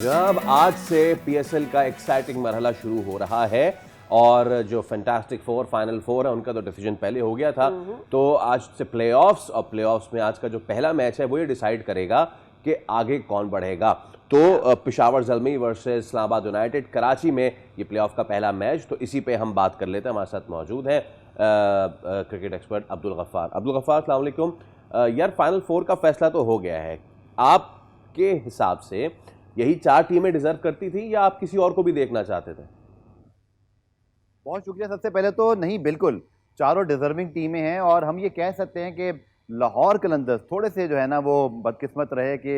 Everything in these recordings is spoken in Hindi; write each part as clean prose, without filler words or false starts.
जब आज से पीएसएल का एक्साइटिंग मरहला शुरू हो रहा है और जो फैंटास्टिक फोर फाइनल फोर है उनका तो डिसीजन पहले हो गया था। तो आज से प्लेऑफ्स और प्लेऑफ्स में आज का जो पहला मैच है वो ये डिसाइड करेगा कि आगे कौन बढ़ेगा। तो पिशावर ज़ल्मी वर्सेस इस्लामाबाद यूनाइटेड कराची में ये प्लेऑफ का पहला मैच, तो इसी पे हम बात कर लेते हैं। हमारे साथ मौजूद हैं क्रिकेट एक्सपर्ट अब्दुल गफ्फार। अस्सलाम वालेकुम। यार फाइनल फोर का फैसला तो हो गया है, आपके हिसाब से यही चार टीमें डिजर्व करती थी या आप किसी और को भी देखना चाहते थे? बहुत शुक्रिया। सबसे पहले तो नहीं, बिल्कुल चारों डिजर्विंग टीमें हैं और हम ये कह सकते हैं कि लाहौर कलंदर्स थोड़े से जो है ना वो बदकिस्मत रहे कि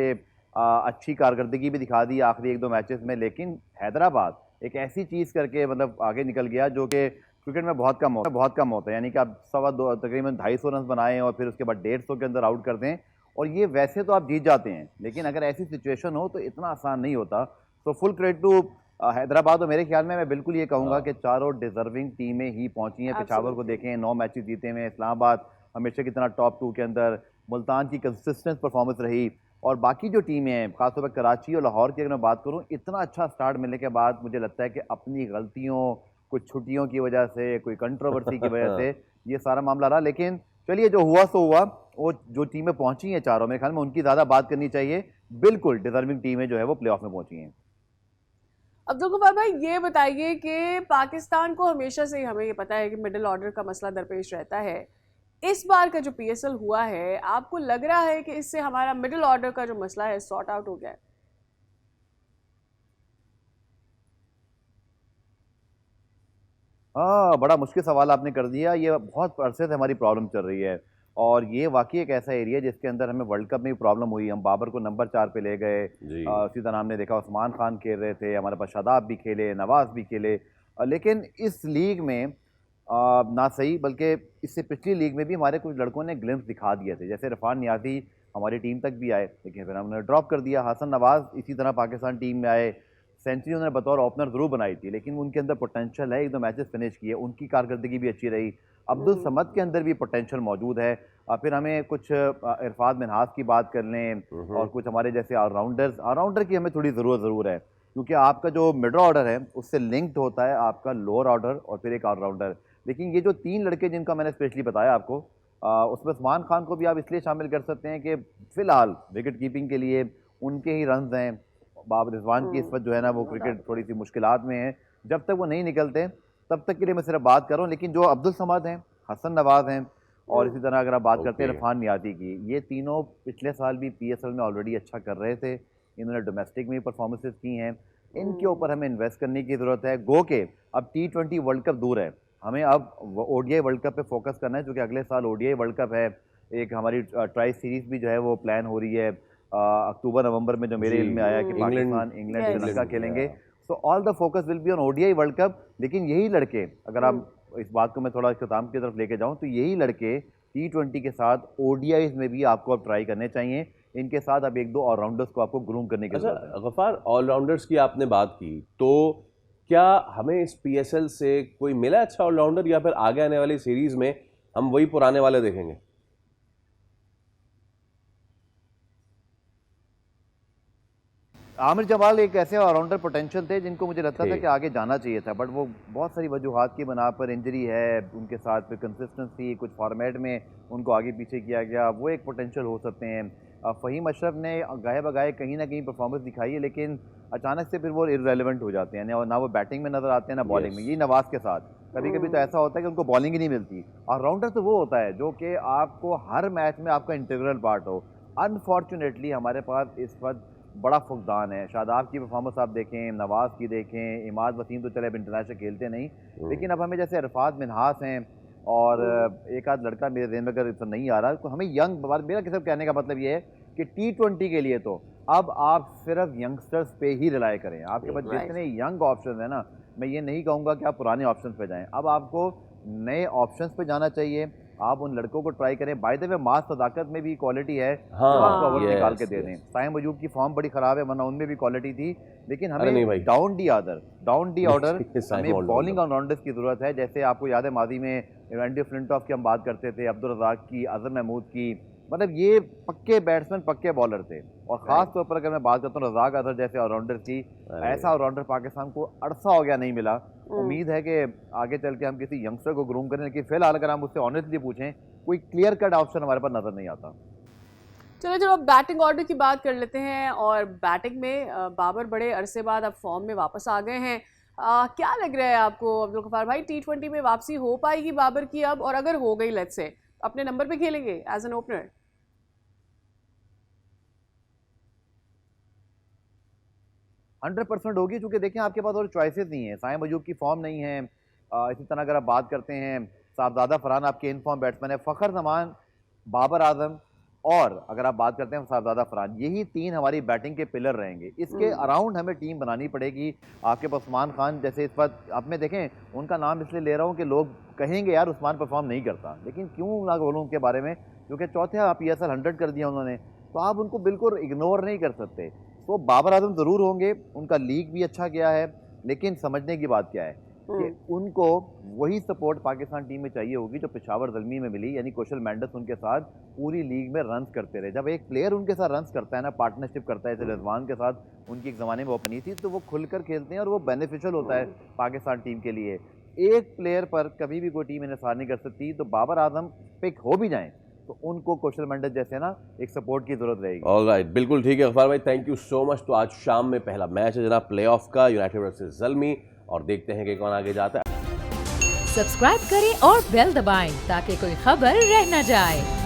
अच्छी कारकर्दगी भी दिखा दी आखिरी एक दो मैचेस में, लेकिन हैदराबाद एक ऐसी चीज़ करके मतलब आगे निकल गया जो कि क्रिकेट में बहुत कम होता है। यानी कि आप सवा दो तकरीबन 250 रन बनाएं और फिर उसके बाद 150 के अंदर आउट कर दें, और ये वैसे तो आप जीत जाते हैं, लेकिन अगर ऐसी सिचुएशन हो तो इतना आसान नहीं होता। तो फुल क्रेडिट टू हैदराबाद। और मेरे ख्याल में मैं बिल्कुल ये कहूँगा कि चारों डिजर्विंग टीमें ही पहुंची हैं। पेशावर को देखें, 9 मैचेस जीते हुए। इस्लामाबाद हमेशा की तरह टॉप 2 के अंदर। मुल्तान की कंसिस्टेंट परफॉर्मेंस रही। और बाकी जो टीमें हैं, खासतौर पर कराची और लाहौर की अगर मैं बात करूँ, इतना अच्छा स्टार्ट मिलने के बाद मुझे लगता है कि अपनी गलतियों, कुछ छुट्टियों की वजह से, कोई कंट्रोवर्सी की वजह से ये सारा मामला रहा। लेकिन चलिए, जो हुआ सो हुआ। वो जो टीमें पहुंची हैं चारों, मेरे ख्याल में उनकी ज़्यादा बात करनी चाहिए। बिल्कुल डिजर्विंग टीमें जो है वो प्लेऑफ में पहुंची हैं। अब्दुल गफ्फार भाई, ये बताइए कि पाकिस्तान को हमेशा से ही हमें ये पता है कि मिडिल ऑर्डर का मसला दरपेश रहता है। इस बार का जो पीएसएल हुआ है, आपको लग रहा है कि इससे हमारा मिडिल ऑर्डर का जो मसला है सॉर्ट आउट हो गया है? हाँ, बड़ा मुश्किल सवाल आपने कर दिया। ये बहुत अरसे से हमारी प्रॉब्लम चल रही है, और ये वाकई एक ऐसा एरिया है जिसके अंदर हमें वर्ल्ड कप में भी प्रॉब्लम हुई। हम बाबर को नंबर 4 पे ले गए। जी। इसी तरह हमने देखा उस्मान खान खेल रहे थे, हमारे पास शादाब भी खेले, नवाज भी खेले। लेकिन इस लीग में ना सही, बल्कि इससे पिछली लीग में भी हमारे कुछ लड़कों ने ग्लिम्स दिखा दिए थे। जैसे इरफान नियाजी हमारी टीम तक भी आए, लेकिन फिर हमने ड्रॉप कर दिया। हसन नवाज इसी तरह पाकिस्तान टीम में आए। सेंचुरी उन्होंने बतौर ओपनर जरूर बनाई थी, लेकिन उनके अंदर पोटेंशियल है। एक दो मैचेस फिनिश किए, उनकी कारकर्दगी भी अच्छी रही। अब्दुल समद के अंदर भी पोटेंशियल मौजूद है। फिर हमें कुछ इरफान मिन्हाज की बात कर लें, और कुछ हमारे जैसे ऑलराउंडर की हमें थोड़ी ज़रूरत ज़रूर है, क्योंकि आपका जो मिडल ऑर्डर है उससे लिंक्ड होता है आपका लोअर ऑर्डर और फिर एक ऑलराउंडर। लेकिन ये जो 3 लड़के जिनका मैंने स्पेशली बताया आपको, उसमें उस्मान खान को भी आप इसलिए शामिल कर सकते हैं कि फ़िलहाल विकेट कीपिंग के लिए उनके ही रन हैं। बाबर रिजवान की इस वक्त जो है ना वो नो क्रिकेट डाउट। थोड़ी सी मुश्किलात में है। जब तक वो नहीं निकलते तब तक के लिए मैं सिर्फ बात कर रहा हूँ। लेकिन जो अब्दुल समद हैं, हसन नवाज हैं, और इसी तरह अगर आप बात करते हैं ओके। इरफान नियाजी की, ये तीनों पिछले साल भी पीएसएल में ऑलरेडी अच्छा कर रहे थे। इन्होंने डोमेस्टिक में परफॉर्मेंसेज की हैं। इनके ऊपर हमें इन्वेस्ट करने की ज़रूरत है। गो के अब T20 वर्ल्ड कप दूर है, हमें अब ओडीआई वर्ल्ड कप पे फोकस करना है, क्योंकि अगले साल ओडीआई वर्ल्ड कप है। एक हमारी ट्राई सीरीज भी जो है वो प्लान हो रही है अक्टूबर नवंबर में, जो मेरे जी। इल्म में आया कि England. Pakistan, England, yes. Sri Lanka England खेलेंगे। या। So all the focus will be on ODI world cup. लेकिन यही लड़के, अगर आप इस बात को मैं थोड़ा इख्तिताम की तरफ लेके जाऊं, तो यही लड़के T20 के साथ ओडीआई में भी आपको अब ट्राई करने चाहिए। इनके साथ अब एक दो ऑलराउंडर्स को आपको ग्रूम करने की अच्छा, जरूरत है। गफ्फार, ऑलराउंडर्स की आपने बात की, तो क्या हमें इस पीएसएल से कोई मिला अच्छा ऑलराउंडर, या फिर आगे आने वाली सीरीज में हम वही पुराने वाले देखेंगे? आमिर जमाल एक ऐसे ऑलराउंडर पोटेंशियल थे जिनको मुझे लगता थे। था कि आगे जाना चाहिए था, बट वो बहुत सारी वजूहात की बना पर, इंजरी है उनके साथ, फिर कंसिस्टेंसी, कुछ फॉर्मेट में उनको आगे पीछे किया गया। वो एक पोटेंशियल हो सकते हैं। फ़हीम अशरफ ने गाहे बगाए कहीं ना कहीं परफॉर्मेंस दिखाई है, लेकिन अचानक से फिर वो इररेलेवेंट हो जाते हैं। ना वो बैटिंग में नज़र आते हैं, ना बॉलिंग यस। में। यही नवाज के साथ कभी कभी तो ऐसा होता है कि उनको बॉलिंग ही नहीं मिलती। ऑलराउंडर तो वो होता है जो कि आपको हर मैच में आपका इंटीग्रल पार्ट हो। अनफॉर्चुनेटली हमारे पास इस वक्त बड़ा फुकदान है। शादाब की परफॉर्मेंस आप देखें, नवाज़ की देखें, इमाद वसीम तो चले अब इंटरनेशनल खेलते नहीं, लेकिन अब हमें जैसे अरफात मिन्हास हैं, और एक आध लड़का मेरे ज़हन में अगर नहीं आ रहा, तो हमें यंग, मेरा किसी कहने का मतलब ये है कि T20 के लिए तो अब आप सिर्फ यंगस्टर्स पे ही रिलाय करें। आपके पास राइट। जितने यंग ऑप्शन है ना, मैं ये नहीं कहूँगा कि आप पुराने ऑप्शन पे जाएं। अब आपको नए ऑप्शन पे जाना चाहिए। आप उन लड़कों को ट्राई करें। बाय द वे, मास सदाकत में भी क्वालिटी है जो आपको हाँ। ओवर्स निकाल के यस, दे दें। यस। साइम वजूब की फॉर्म बड़ी ख़राब है, वरना उनमें भी क्वालिटी थी। लेकिन अरे नहीं हमें भाई। डाउन डी नहीं ऑर्डर, चाहिए साइम हमें बॉलिंग ऑलराउंडर। ऑलराउंडर्स की ज़रूरत है। जैसे आपको याद है माजी में एंडी फ्लिंटॉफ की हम बात करते थे, अब्दुल रज़ाक की, अज़म महमूद की, मतलब ये पक्के बैट्समैन, पक्के बॉलर थे। और खास तौर पर अगर मैं बात करता हूँ रज़ाक अजहर जैसे ऑलराउंडर की, ऐसा ऑलराउंडर पाकिस्तान को अरसा हो गया नहीं मिला। उम्मीद है कि आगे चल के हम किसी यंगस्टर को ग्रूम करें, लेकिन फिलहाल अगर हम उससे ऑनेस्टली पूछें, कोई क्लियर कट ऑप्शन हमारे पास नजर नहीं आता। चलो जब अब बैटिंग ऑर्डर की बात कर लेते हैं, और बैटिंग में बाबर बड़े अरसे बाद अब फॉर्म में वापस आ गए हैं। क्या लग रहा है आपको अब्दुल गफ्फार भाई, T20 में वापसी हो पाएगी बाबर की अब? और अगर हो गई, लेट्स से अपने नंबर पे खेलेंगे एज एन ओपनर? 100% होगी, क्योंकि देखें आपके पास और चॉइसेस नहीं है। साइम अयूब की फॉर्म नहीं है। इसी तरह अगर आप बात करते हैं, साहबजादा फरहान आपके इन फॉर्म बैट्समैन है, फ़खर जमान, बाबर आजम, और अगर आप बात करते हैं साहबजादा फरहान, यही 3 हमारी बैटिंग के पिलर रहेंगे। इसके अराउंड हमें टीम बनानी पड़ेगी। आपके पास उस्मान खान जैसे इस वक्त आप में देखें, उनका नाम इसलिए ले रहा हूँ कि लोग कहेंगे यार उस्मान परफॉर्म नहीं करता, लेकिन क्यों ना बोलूँ उनके बारे में, क्योंकि चौथे PSL 100 कर दिया उन्होंने, तो आप उनको बिल्कुल इग्नोर नहीं कर सकते। तो बाबर आजम ज़रूर होंगे, उनका लीग भी अच्छा गया है, लेकिन समझने की बात क्या है कि उनको वही सपोर्ट पाकिस्तान टीम में चाहिए होगी जो पेशावर ज़ल्मी में मिली, यानी कौशल मेंडिस उनके साथ पूरी लीग में रन्स करते रहे। जब एक प्लेयर उनके साथ रन्स करता है ना, पार्टनरशिप करता है, जैसे रिजवान के साथ उनकी एक ज़माने में ओपनिंग थी, तो वो खुलकर खेलते हैं और वो बेनिफिशियल होता है पाकिस्तान टीम के लिए। एक प्लेयर पर कभी भी कोई टीम इन्हें नहीं कर सकती, तो बाबर आजम पिक हो भी जाएँ तो उनको कौशल मेंडिस जैसे ना एक सपोर्ट की जरूरत रहेगी। ऑलराइट, बिल्कुल ठीक है गफ्फार भाई, थैंक यू सो मच। तो आज शाम में पहला मैच है जनाब प्लेऑफ का, यूनाइटेड वर्सेस ज़ल्मी, और देखते हैं कि कौन आगे जाता है। सब्सक्राइब करें और बेल दबाएं ताकि कोई खबर रह न जाए।